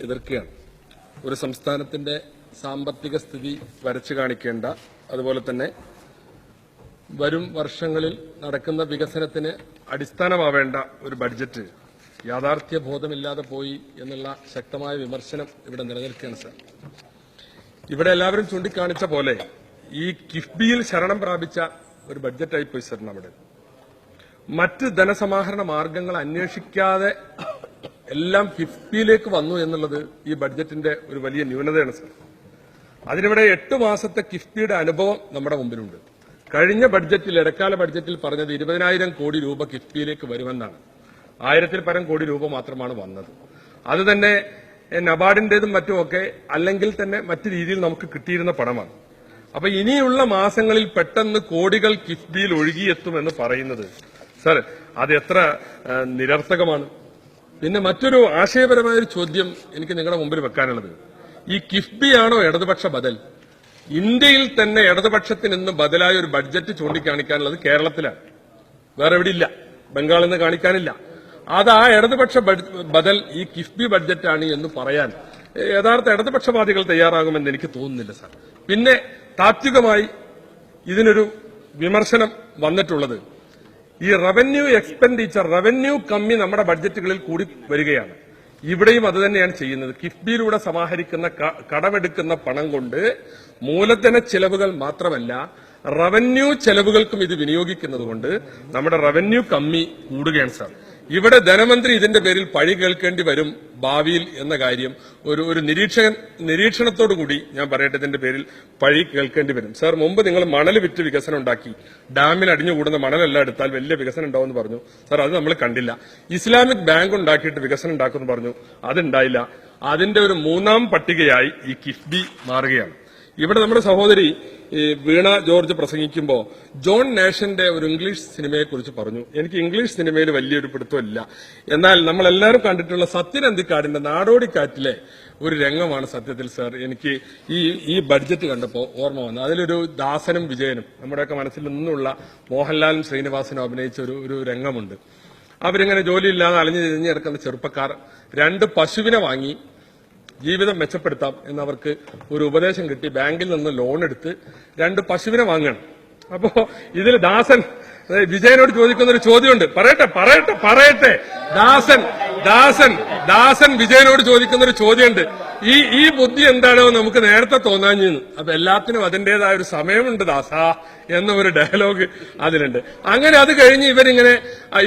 എതിർക്കുകയാണ്. ഒരു സംസ്ഥാനത്തിന്റെ സാമ്പത്തിക സ്ഥിതി വരച്ചു കാണിക്കേണ്ട, അതുപോലെ തന്നെ വരും വർഷങ്ങളിൽ നടക്കുന്ന വികസനത്തിന് അടിസ്ഥാനമാവേണ്ട ഒരു ബഡ്ജറ്റ് യാഥാർത്ഥ്യ ബോധമില്ലാതെ പോയി എന്നുള്ള ശക്തമായ വിമർശനം ഇവിടെ നിലനിൽക്കുകയാണ് സർ. ഇവിടെ എല്ലാവരും ചൂണ്ടിക്കാണിച്ച പോലെ ഈ കിഫ്ബിയിൽ ശരണം പ്രാപിച്ച ഒരു ബഡ്ജറ്റായി പോയി സർ. നമ്മുടെ മറ്റ് ധനസമാഹരണ മാർഗങ്ങൾ അന്വേഷിക്കാതെ എല്ലാം കിഫ്ബിയിലേക്ക് വന്നു എന്നുള്ളത് ഈ ബഡ്ജറ്റിന്റെ ഒരു വലിയ ന്യൂനതയാണ് സർ. അതിനിവിടെ 8 മാസത്തെ കിഫ്ബിയുടെ അനുഭവം നമ്മുടെ മുമ്പിലുണ്ട്. കഴിഞ്ഞ ബഡ്ജറ്റിൽ, ഇടക്കാല ബഡ്ജറ്റിൽ പറഞ്ഞത് 20,000 കോടി രൂപ കിഫ്ബിയിലേക്ക് വരുമെന്നാണ്. 1000-ൽ പരം കോടി രൂപ മാത്രമാണ് വന്നത്. അത് തന്നെ നബാർഡിന്റേതും മറ്റുമൊക്കെ അല്ലെങ്കിൽ തന്നെ മറ്റു രീതിയിൽ നമുക്ക് കിട്ടിയിരുന്ന പണമാണ്. അപ്പൊ ഇനിയുള്ള മാസങ്ങളിൽ പെട്ടെന്ന് കോടികൾ കിഫ്ബിയിൽ ഒഴുകിയെത്തുമെന്ന് പറയുന്നത് സർ, അത് എത്ര നിരർത്ഥകമാണ്. പിന്നെ മറ്റൊരു ആശയപരമായൊരു ചോദ്യം എനിക്ക് നിങ്ങളുടെ മുമ്പിൽ വെക്കാനുള്ളത്, ഈ കിഫ്ബിയാണോ ഇടതുപക്ഷ ബദൽ? ഇന്ത്യയിൽ തന്നെ ഇടതുപക്ഷത്തിന് ഇന്ന് ബദലായ ഒരു ബഡ്ജറ്റ് ചൂണ്ടിക്കാണിക്കാനുള്ളത് കേരളത്തിലാണ്, വേറെ എവിടെ ഇല്ല. ബംഗാളിൽ നിന്ന് കാണിക്കാനില്ല. അത് ആ ഇടതുപക്ഷ ബദൽ ഈ കിഫ്ബി ബഡ്ജറ്റാണ് എന്ന് പറയാൻ യഥാർത്ഥ ഇടതുപക്ഷവാദികൾ തയ്യാറാകുമെന്ന് എനിക്ക് തോന്നുന്നില്ല സാർ. പിന്നെ താത്വികമായി ഇതിനൊരു വിമർശനം വന്നിട്ടുള്ളത്, ഈ റവന്യൂ എക്സ്പെൻഡിച്ചർ, റവന്യൂ കമ്മി നമ്മുടെ ബഡ്ജറ്റുകളിൽ കൂടി വരികയാണ്. ഇവിടെയും അത് തന്നെയാണ് ചെയ്യുന്നത്. കിഫ്ബിയിലൂടെ സമാഹരിക്കുന്ന കടമെടുക്കുന്ന പണം കൊണ്ട് മൂലധന ചെലവുകൾ മാത്രമല്ല റവന്യൂ ചെലവുകൾക്കും ഇത് വിനിയോഗിക്കുന്നതുകൊണ്ട് നമ്മുടെ റവന്യൂ കമ്മി കൂടുകയാണ് സാർ. ഇവിടെ ധനമന്ത്രി ഇതിന്റെ പേരിൽ പഴി കേൾക്കേണ്ടി വരും ഭാവിയിൽ എന്ന കാര്യം ഒരു നിരീക്ഷണത്തോടുകൂടി ഞാൻ പറയട്ടെ, ഇതിന്റെ പേരിൽ പഴി കേൾക്കേണ്ടി വരും സാർ. മുമ്പ് നിങ്ങൾ മണൽ വിറ്റ് വികസനം ഉണ്ടാക്കി, ഡാമിൽ അടിഞ്ഞുകൂടുന്ന മണലെല്ലാം എടുത്താൽ വലിയ വികസനം ഉണ്ടാവുമെന്ന് പറഞ്ഞു സാർ. അത് നമ്മൾ കണ്ടില്ല. ഇസ്ലാമിക് ബാങ്ക് ഉണ്ടാക്കിയിട്ട് വികസനം ഉണ്ടാക്കുമെന്ന് പറഞ്ഞു, അതുണ്ടായില്ല. അതിന്റെ ഒരു 3ാം പട്ടികയായി ഈ കിഫ്ബി മാറുകയാണ്. ഇവിടെ നമ്മുടെ സഹോദരി വീണ ജോർജ് പ്രസംഗിക്കുമ്പോൾ ജോൺ നാഷന്റെ ഒരു ഇംഗ്ലീഷ് സിനിമയെക്കുറിച്ച് പറഞ്ഞു. എനിക്ക് ഇംഗ്ലീഷ് സിനിമയിൽ വലിയൊരു പിടുത്തമില്ല, എന്നാൽ നമ്മളെല്ലാവരും കണ്ടിട്ടുള്ള സത്യൻ അന്തിക്കാടിന്റെ നാടോടിക്കാറ്റിലെ ഒരു രംഗമാണ് സത്യത്തിൽ സാർ എനിക്ക് ഈ ബഡ്ജറ്റ് കണ്ടപ്പോൾ ഓർമ്മ വന്നത്. അതിലൊരു ദാസനും വിജയനും നമ്മുടെയൊക്കെ മനസ്സിൽ നിന്നുള്ള മോഹൻലാലും ശ്രീനിവാസനും അഭിനയിച്ച ഒരു രംഗമുണ്ട്. അവരിങ്ങനെ ജോലിയില്ലാതെ അലഞ്ഞു തിരിഞ്ഞ് കിടക്കുന്ന ചെറുപ്പക്കാർ 2 പശുവിനെ വാങ്ങി ജീവിതം മെച്ചപ്പെടുത്താം എന്നവർക്ക് ഒരു ഉപദേശം കിട്ടി. ബാങ്കിൽ നിന്ന് ലോൺ എടുത്ത് 2 പശുവിനെ വാങ്ങണം. അപ്പോ ഇതിൽ ദാസൻ വിജയനോട് ചോദിക്കുന്ന ഒരു ചോദ്യമുണ്ട്. പറയട്ടെ ദാസൻ വിജയനോട് ചോദിക്കുന്ന ഒരു ചോദ്യമുണ്ട്. ഈ ബുദ്ധി എന്താണോ നമുക്ക് നേരത്തെ തോന്നാഞ്ഞെന്ന്. അപ്പൊ എല്ലാത്തിനും അതിന്റേതായ ഒരു സമയമുണ്ട് ദാസാ എന്ന ഒരു ഡയലോഗ് അതിലുണ്ട്. അങ്ങനെ അത് കഴിഞ്ഞ്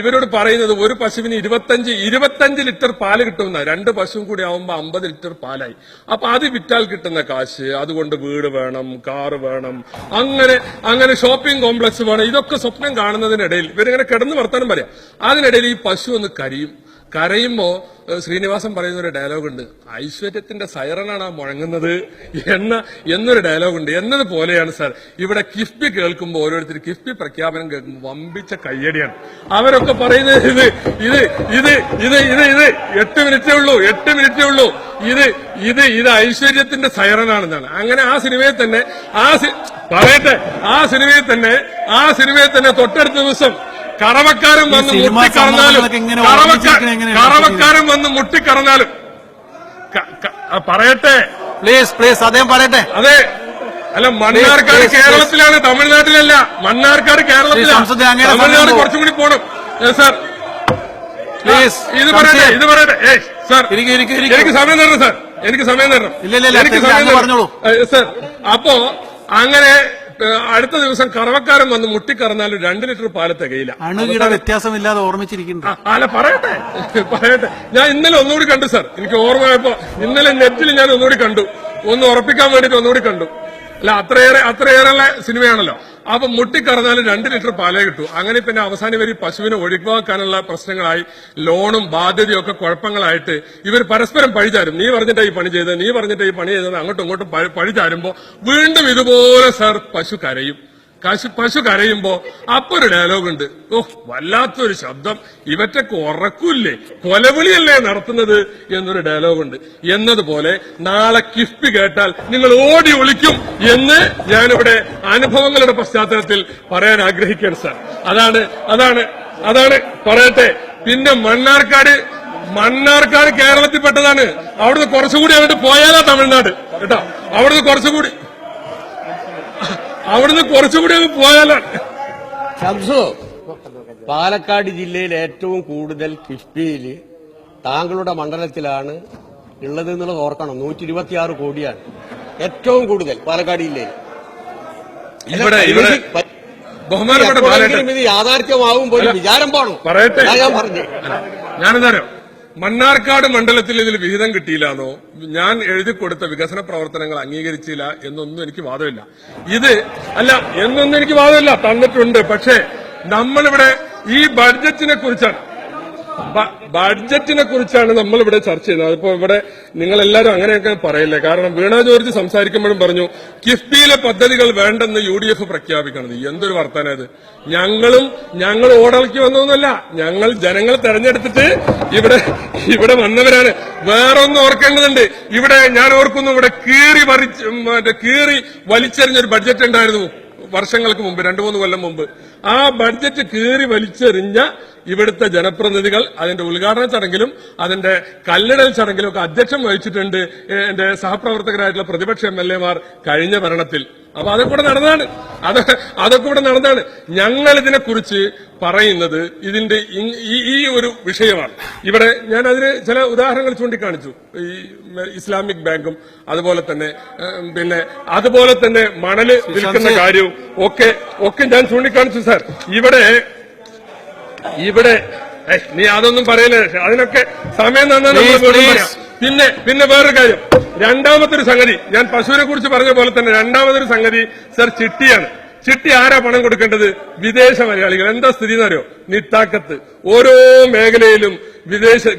ഇവരോട് പറയുന്നത് ഒരു പശുവിന് 25 ലിറ്റർ പാല് കിട്ടുമെന്ന, 2 പശുവും കൂടി ആവുമ്പോ 50 ലിറ്റർ പാലായി. അപ്പൊ അത് വിറ്റാൽ കിട്ടുന്ന കാശ്, അതുകൊണ്ട് വീട് വേണം, കാറ് വേണം, അങ്ങനെ ഷോപ്പിംഗ് കോംപ്ലക്സ് വേണം. ഇതൊക്കെ സ്വപ്നം കാണുന്നതിനിടയിൽ ഇവരിങ്ങനെ കിടന്ന് വർത്താനം പറയാം. അതിനിടയിൽ ഈ പശു ഒന്ന് കരയുമ്പോ ശ്രീനിവാസൻ പറയുന്ന ഒരു ഡയലോഗുണ്ട്, ഐശ്വര്യത്തിന്റെ സൈറനാണ് മുഴങ്ങുന്നത് എന്നൊരു ഡയലോഗുണ്ട്. എന്നതുപോലെയാണ് സാർ ഇവിടെ കിഫ്ബി കേൾക്കുമ്പോൾ ഓരോരുത്തർ കിഫ്ബി പ്രഖ്യാപനം കേൾക്കുമ്പോൾ വമ്പിച്ച കയ്യടിയാണ്. അവരൊക്കെ പറയുന്നത് ഇത് 8 മിനിറ്റേ ഉള്ളൂ, ഇത് ഐശ്വര്യത്തിന്റെ സൈറനാണെന്നാണ്. അങ്ങനെ ആ സിനിമയിൽ തന്നെ തൊട്ടടുത്ത ദിവസം കറവക്കാരൻ വന്ന് മുട്ടിക്കറന്നാലും പറയട്ടെ, പ്ലീസ് അദ്ദേഹം പറയട്ടെ. അതെ, അല്ല, മണ്ണാർക്കാട് കേരളത്തിലാണ്, തമിഴ്നാട്ടിലല്ല. മണ്ണാർക്കാട് കേരളത്തിലാണ്, തമിഴ്നാട് കുറച്ചും കൂടി പോണം സാർ. പ്ലീസ് ഇത് പറയട്ടെ സാർ. എനിക്ക് സമയം തരണം സാർ, എനിക്ക് സമയം തരണം സാർ. അപ്പോ അങ്ങനെ അടുത്ത ദിവസം കറവക്കാരൻ വന്ന് മുട്ടിക്കറന്നാലും 2 ലിറ്റർ പാല് തികയില്ല. അണുകിട വ്യത്യാസമില്ലാതെ ഓർമ്മിച്ചിരിക്കുന്നു. അല്ല, പറയട്ടെ. ഞാൻ ഇന്നലെ ഒന്നുകൂടി കണ്ടു സാർ. എനിക്ക് ഓർമ്മയായപ്പോ ഇന്നലെ നെറ്റിൽ ഞാൻ ഒന്നുകൂടി കണ്ടു, ഒന്ന് ഉറപ്പിക്കാൻ വേണ്ടിട്ട് ഒന്നുകൂടി കണ്ടു. അല്ല, അത്രയേറെ സിനിമയാണല്ലോ. അപ്പൊ മുട്ടിക്കറന്നാലും 2 ലിറ്റർ പാലേ കിട്ടൂ. അങ്ങനെ പിന്നെ അവസാനം ഇവർ പശുവിനെ ഒഴിവാക്കാനുള്ള പ്രശ്നങ്ങളായി, ലോണും ബാധ്യതയും ഒക്കെ കുഴപ്പങ്ങളായിട്ട് ഇവർ പരസ്പരം പഴിചാരും. നീ പറഞ്ഞിട്ടാ ഈ പണി ചെയ്തത് അങ്ങോട്ടും ഇങ്ങോട്ടും പഴിചാരുമ്പോ വീണ്ടും ഇതുപോലെ സാർ പശു കരയുമ്പോ അപ്പൊ ഒരു ഡയലോഗുണ്ട്, വല്ലാത്തൊരു ശബ്ദം, ഇവറ്റൊക്കെ ഉറക്കൂല്ലേ, കൊലവിളിയല്ലേ നടത്തുന്നത് എന്നൊരു ഡയലോഗുണ്ട്. എന്നതുപോലെ നാളെ കിഫ്ബി കേട്ടാൽ നിങ്ങൾ ഓടി ഒളിക്കും എന്ന് ഞാനിവിടെ അനുഭവങ്ങളുടെ പശ്ചാത്തലത്തിൽ പറയാൻ ആഗ്രഹിക്കുകയാണ് സാർ. അതാണ് പറയട്ടെ. പിന്നെ മണ്ണാർക്കാട് മണ്ണാർക്കാട് കേരളത്തിൽപ്പെട്ടതാണ്. അവിടുന്ന് കുറച്ചുകൂടി അങ്ങോട്ട് പോയാലാ തമിഴ്നാട് കേട്ടോ. അവിടുന്ന് കുറച്ചുകൂടി അങ്ങ് പോയാലാണ്. ഷംസു, പാലക്കാട് ജില്ലയിൽ ഏറ്റവും കൂടുതൽ കിഫ്ബിയിൽ താങ്കളുടെ മണ്ഡലത്തിലാണ് ഉള്ളത് എന്നുള്ളത് ഓർക്കണം. 126 കോടിയാണ് ഏറ്റവും കൂടുതൽ പാലക്കാട് ജില്ലയിൽ. ഇവിടെ ബഹുമാനപ്പെട്ട ബാലേട്ടൻ ഇത് യാഥാർത്ഥ്യമാവും പോലും വിചാരം പോണം പറയട്ടെ. ഞാൻ പറഞ്ഞു ഞാനെന്താ മണ്ണാർക്കാട് മണ്ഡലത്തിൽ ഇതിൽ വിഹിതം കിട്ടിയില്ലാന്നോ, ഞാൻ എഴുതി കൊടുത്ത വികസന പ്രവർത്തനങ്ങൾ അംഗീകരിച്ചില്ല എന്നൊന്നും എനിക്ക് വാദമില്ല. എന്നൊന്നും എനിക്ക് വാദമില്ല, തന്നിട്ടുണ്ട്. പക്ഷേ നമ്മളിവിടെ ഈ ബഡ്ജറ്റിനെ കുറിച്ചാണ് നമ്മളിവിടെ ചർച്ച ചെയ്യുന്നത്. അതിപ്പോ ഇവിടെ നിങ്ങളെല്ലാരും അങ്ങനെയൊക്കെ പറയില്ലേ. കാരണം വീണ ജോർജ് സംസാരിക്കുമ്പോഴും പറഞ്ഞു കിഫ്ബിയിലെ പദ്ധതികൾ വേണ്ടെന്ന് UDF പ്രഖ്യാപിക്കണത്. എന്തൊരു വർത്താനം! ഞങ്ങൾ ഓടലയ്ക്ക് വന്നതൊന്നുമല്ല. ഞങ്ങൾ ജനങ്ങൾ തെരഞ്ഞെടുത്തിട്ട് ഇവിടെ വന്നവരാണ്. വേറെ ഒന്നും ഓർക്കേണ്ടതുണ്ട്. ഞാൻ ഓർക്കുന്നു, ഇവിടെ കീറി വലിച്ചെറിഞ്ഞൊരു ബഡ്ജറ്റ് ഉണ്ടായിരുന്നു വർഷങ്ങൾക്ക് മുമ്പ്, 2-3 കൊല്ലം മുമ്പ്. ആ ബഡ്ജറ്റ് കീറി വലിച്ചെറിഞ്ഞ ഇവിടുത്തെ ജനപ്രതിനിധികൾ അതിന്റെ ഉദ്ഘാടന ചടങ്ങിലും അതിന്റെ കല്ലിടൽ ചടങ്ങിലും ഒക്കെ അധ്യക്ഷം വഹിച്ചിട്ടുണ്ട് എന്റെ സഹപ്രവർത്തകരായിട്ടുള്ള പ്രതിപക്ഷ MLA-മാർ കഴിഞ്ഞ ഭരണത്തിൽ. അപ്പൊ അതൊക്കെ ഇവിടെ നടന്നതാണ്. ഞങ്ങൾ ഇതിനെക്കുറിച്ച് പറയുന്നത് ഇതിന്റെ ഈ ഒരു വിഷയമാണ്. ഇവിടെ ഞാൻ അതിന് ചില ഉദാഹരണങ്ങൾ ചൂണ്ടിക്കാണിച്ചു. ഈ ഇസ്ലാമിക് ബാങ്കും അതുപോലെ തന്നെ മണല് വിൽക്കുന്ന കാര്യവും ഒക്കെ ഞാൻ ചൂണ്ടിക്കാണിച്ചു സാർ. ഇവിടെ നീ അതൊന്നും പറയലേ, അതിനൊക്കെ സമയം തന്നെ പറയാം. പിന്നെ വേറൊരു കാര്യം, രണ്ടാമതൊരു സംഗതി, ഞാൻ പശുവിനെ കുറിച്ച് പറഞ്ഞ പോലെ തന്നെ രണ്ടാമതൊരു സംഗതി സർ ചിട്ടിയാണ്. ചിട്ടി ആരാ പണം കൊടുക്കേണ്ടത്? വിദേശ മലയാളികൾ. എന്താ സ്ഥിതി എന്നറിയോ? നിത്താക്കത്ത് ഓരോ മേഖലയിലും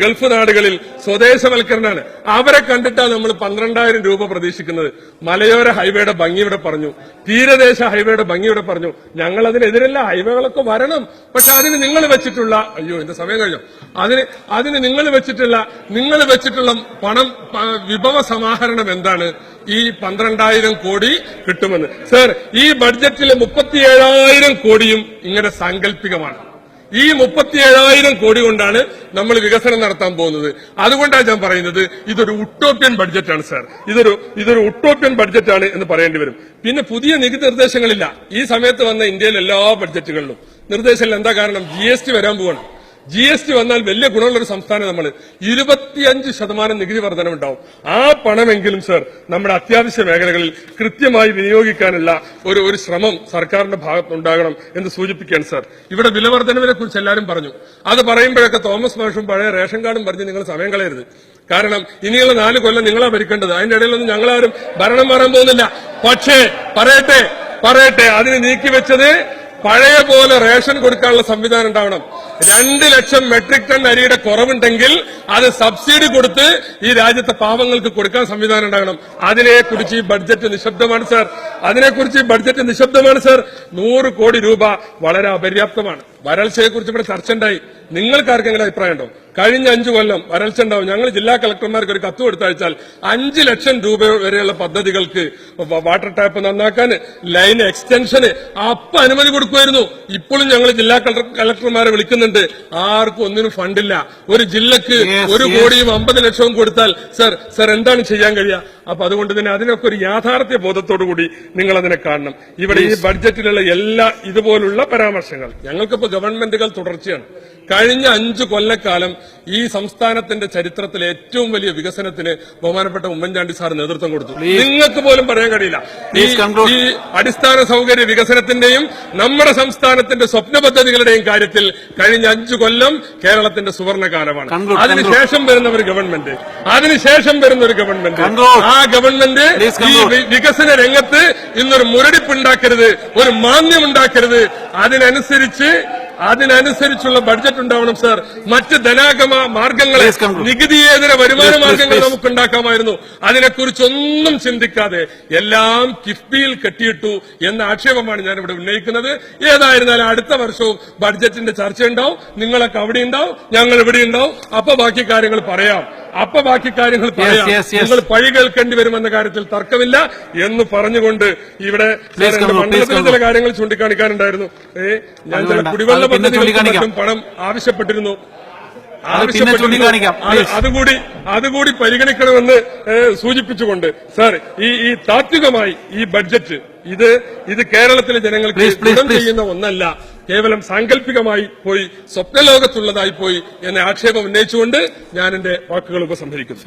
ഗൾഫ് നാടുകളിൽ സ്വദേശവൽക്കരണമാണ്. അവരെ കണ്ടിട്ടാണ് നമ്മൾ 12,000 രൂപ പ്രതീക്ഷിക്കുന്നത്. മലയോര ഹൈവേയുടെ ഭംഗി ഇവിടെ പറഞ്ഞു, തീരദേശ ഹൈവേയുടെ ഭംഗി ഇവിടെ പറഞ്ഞു. ഞങ്ങൾ അതിനെതിരല്ല, ഹൈവേകളൊക്കെ വരണം. പക്ഷെ അതിന് നിങ്ങൾ വെച്ചിട്ടുള്ള എന്റെ സമയം കഴിഞ്ഞു. അതിന് നിങ്ങൾ വെച്ചിട്ടുള്ള പണം, വിഭവ സമാഹരണം എന്താണ്? ഈ 12,000 കോടി കിട്ടുമെന്ന്. സർ, ഈ ബഡ്ജറ്റിലെ 37,000 കോടിയും ഇങ്ങനെ സാങ്കല്പികമാണ്. ഈ 37,000 കോടി കൊണ്ടാണ് നമ്മൾ വികസനം നടത്താൻ പോകുന്നത്. അതുകൊണ്ടാണ് ഞാൻ പറയുന്നത് ഇതൊരു ഉട്ടോപ്യൻ ബഡ്ജറ്റാണ് സാർ. ഇതൊരു ഉട്ടോപ്യൻ ബഡ്ജറ്റാണ് എന്ന് പറയേണ്ടി വരും. പിന്നെ പുതിയ നികുതി നിർദ്ദേശങ്ങളില്ല. ഈ സമയത്ത് വന്ന ഇന്ത്യയിലെ എല്ലാ ബഡ്ജറ്റുകളിലും നിർദ്ദേശമില്ല. എന്താ കാരണം? GST വരാൻ പോവാണ്. GST വന്നാൽ വലിയ ഗുണമുള്ളൊരു സംസ്ഥാനം നമ്മൾ. 25% നികുതി വർധനമുണ്ടാവും. ആ പണമെങ്കിലും സർ നമ്മുടെ അത്യാവശ്യ മേഖലകളിൽ കൃത്യമായി വിനിയോഗിക്കാനുള്ള ഒരു ശ്രമം സർക്കാരിന്റെ ഭാഗത്തുണ്ടാകണം എന്ന് സൂചിപ്പിക്കുകയാണ് സർ. ഇവിടെ വിലവർധനവിനെ കുറിച്ച് എല്ലാവരും പറഞ്ഞു. അത് പറയുമ്പോഴൊക്കെ തോമസ് മാഷും പഴയ റേഷൻ കാർഡും പറഞ്ഞ് നിങ്ങൾ സമയം കളയരുത്. കാരണം ഇനിയുള്ള 4 കൊല്ലം നിങ്ങളാ ഭരിക്കേണ്ടത്. അതിന്റെ ഇടയിലൊന്നും ഞങ്ങളാരും ഭരണം മാറാൻ പോകുന്നില്ല. പക്ഷേ പറയട്ടെ അതിന് നീക്കിവെച്ചത് പഴയ പോലെ റേഷൻ കൊടുക്കാനുള്ള സംവിധാനം ഉണ്ടാവണം. 2 ലക്ഷം മെട്രിക് ടൺ അരിയുടെ കുറവുണ്ടെങ്കിൽ അത് സബ്സിഡി കൊടുത്ത് ഈ രാജ്യത്തെ പാവങ്ങൾക്ക് കൊടുക്കാൻ സംവിധാനം ഉണ്ടാകണം. അതിനെക്കുറിച്ച് ഈ ബഡ്ജറ്റ് നിശബ്ദമാണ് സർ. 100 കോടി രൂപ വളരെ അപര്യാപ്തമാണ്. വരൾച്ചയെക്കുറിച്ച് ഇവിടെ ചർച്ച ഉണ്ടായി. നിങ്ങൾക്ക് ആർക്കെങ്കിലും അഭിപ്രായം ഉണ്ടോ? കഴിഞ്ഞ 5 കൊല്ലം വരൾച്ച ഉണ്ടാവും. ഞങ്ങൾ ജില്ലാ കളക്ടർമാർക്ക് ഒരു കത്ത് കൊടുത്തയച്ചാൽ 5 ലക്ഷം രൂപ വരെയുള്ള പദ്ധതികൾക്ക് വാട്ടർ ടാപ്പ് നന്നാക്കാൻ, ലൈൻ എക്സ്റ്റൻഷന് അനുമതി കൊടുക്കുമായിരുന്നു. ഇപ്പോഴും ഞങ്ങൾ ജില്ലാ കളക്ടർമാരെ വിളിക്കുന്നുണ്ട്. ആർക്കും ഒന്നിനും ഫണ്ടില്ല. ഒരു ജില്ലക്ക് 1 കോടിയും 50 ലക്ഷവും കൊടുത്താൽ സർ എന്താണ് ചെയ്യാൻ കഴിയുക? അപ്പൊ അതുകൊണ്ട് തന്നെ അതിനൊക്കെ ഒരു യാഥാർത്ഥ്യ ബോധത്തോടുകൂടി നിങ്ങൾ അതിനെ കാണണം. ഇവിടെ ഈ ബഡ്ജറ്റിലുള്ള എല്ലാ ഇതുപോലുള്ള പരാമർശങ്ങൾ ഞങ്ങൾക്കിപ്പോ ഗവൺമെന്റുകൾ തുടർച്ചയാണ്. കഴിഞ്ഞ 5 കൊല്ലക്കാലം ഈ സംസ്ഥാനത്തിന്റെ ചരിത്രത്തിലെ ഏറ്റവും വലിയ വികസനത്തിന് ബഹുമാനപ്പെട്ട ഉമ്മൻചാണ്ടി സാർ നേതൃത്വം കൊടുത്തു. നിങ്ങൾക്ക് പോലും പറയാൻ കഴിയില്ല. ഈ അടിസ്ഥാന സൗകര്യ വികസനത്തിന്റെയും നമ്മുടെ സംസ്ഥാനത്തിന്റെ സ്വപ്ന പദ്ധതികളുടെയും കാര്യത്തിൽ കഴിഞ്ഞ 5 കൊല്ലം കേരളത്തിന്റെ സുവർണകാലമാണ്. അതിനുശേഷം വരുന്ന ഒരു ഗവൺമെന്റ് ആ ഗവൺമെന്റ് ഈ വികസന രംഗത്ത് ഇന്നൊരു മുരടിപ്പുണ്ടാക്കരുത്, ഒരു മാന്ദ്യമുണ്ടാക്കരുത്. അതിനനുസരിച്ചുള്ള ബഡ്ജറ്റ് ഉണ്ടാവണം സർ. മറ്റ് ധനാഗമ മാർഗങ്ങളെ, നികുതിയേതര വരുമാന മാർഗങ്ങൾ നമുക്ക് ഉണ്ടാക്കാമായിരുന്നു. അതിനെക്കുറിച്ചൊന്നും ചിന്തിക്കാതെ എല്ലാം കിഫ്ബിയിൽ കെട്ടിയിട്ടു എന്ന ആക്ഷേപമാണ് ഞാൻ ഇവിടെ ഉന്നയിക്കുന്നത്. ഏതായിരുന്നാലും അടുത്ത വർഷവും ബഡ്ജറ്റിന്റെ ചർച്ച ഉണ്ടാവും. നിങ്ങളൊക്കെ അവിടെ ഉണ്ടാവും, ഞങ്ങൾ ഇവിടെ ഉണ്ടാവും. അപ്പൊ ബാക്കി കാര്യങ്ങൾ പറയാം. നിങ്ങൾ പഴി കേൾക്കേണ്ടി വരുമെന്ന കാര്യത്തിൽ തർക്കമില്ല എന്ന് പറഞ്ഞുകൊണ്ട് ഇവിടെ മണ്ഡലത്തിലെ ചില കാര്യങ്ങൾ ചൂണ്ടിക്കാണിക്കാനുണ്ടായിരുന്നു. ഞാൻ ചില കുടിവെള്ള പദ്ധതികൾക്കും മറ്റും പണം ആവശ്യപ്പെട്ടിരുന്നു. പിന്നെ ചൂണ്ടിക്കാണിക്കാം. അതുകൂടി പരിഗണിക്കണമെന്ന് സൂചിപ്പിച്ചുകൊണ്ട് സാർ ഈ താത്വികമായി ഈ ബഡ്ജറ്റ് ഇത് കേരളത്തിലെ ജനങ്ങൾക്ക് ഗുണം ചെയ്യുന്ന ഒന്നല്ല, കേവലം സാങ്കല്പികമായി പോയി സ്വപ്നലോകത്തുള്ളതായി പോയി എന്ന ആക്ഷേപം ഉന്നയിച്ചുകൊണ്ട് ഞാൻ എന്റെ വാക്കുകൾ ഉപസംഹരിക്കുന്നു.